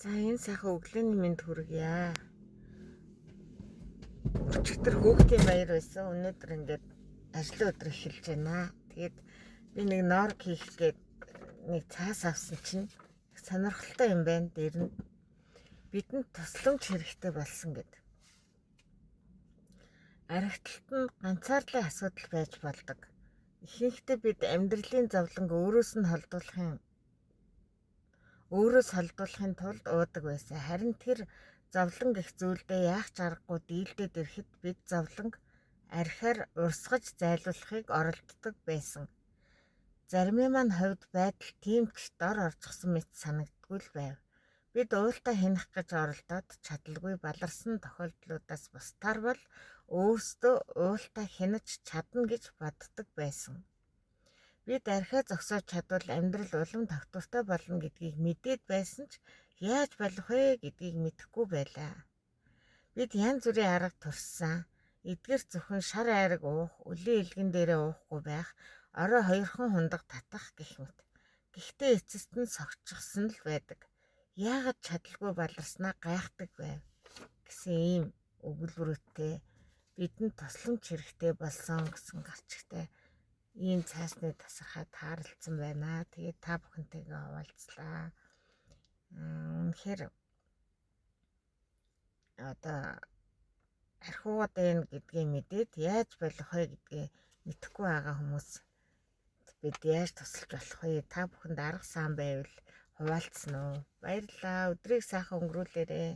За энэ сайхан өглөөний мэнд хүргье. Өчигдөр хүүхдийн баяр байсан. Өнөөдөр ингээд ажлын өдөр эхэлж байна. Тэгээд би нэг ноор хийх гээд нэг цаас авсан чинь сонирхолтой юм байна. Дээр нь бидэнд тусламж хэрэгтэй болсон гэд. Архиталт нь ганцаарлын асуудал байж болдог. Ихэнхдээ бид амьдралын зовлонг өөрөөс холдуулахын тулд уудаг байсан. Харин тэр зовлон гэх зүйлдээ яах ч аргагүй дийлдэд ирэхэд бид зовлонг архиар урсгаж зайлуулахыг оролддог байсан. Заримын маань хувьд байдал тийм ч дор орчихсон мэт санагддгүй л байв. Бид уултаа хянах гэж оролдоод чадалгүй баларсан тохиолдлуудаас бусдаар бол өөрсдөө уултаа хянаж чадна гэж боддог байсан. Бид архиа зогсоож чадвал амьдрал улам тогтвортой болно гэдгийг мэдээд байсан ч яаж болох вэ гэдгийг мэдэхгүй байлаа. Бид янз бүрийн арга туршсан. Эдгээр зөвхөн шар айраг уух, өлийн илгэн дээрээ уухгүй байх, орой хоёрхан хундаг татах гэх мэт. Гэхдээ эцэст нь согтчихсан л байдаг. Яагаад чадалгүй баларснаа гайхдаг байв гэсэн ийм өгүүлбэрүүтээ бидэнд тусламж хэрэгтэй болсон гэсэн гарчигтай ийм цаасны тасархай таарлцсан байна. Тэгээд та бүхэнтэйгээ хуваалцлаа. Үнэхээр одоо архиугад байна гэдгийг мэдээд яаж болох вэ гэдгээ мэдэхгүй байгаа хүмүүс бид яаж тусалж болох вэ? Та бүхэнд арга сан байвал хуваалцсан уу? Баярлалаа. Өдрийг сайхан өнгөрүүлээрэй.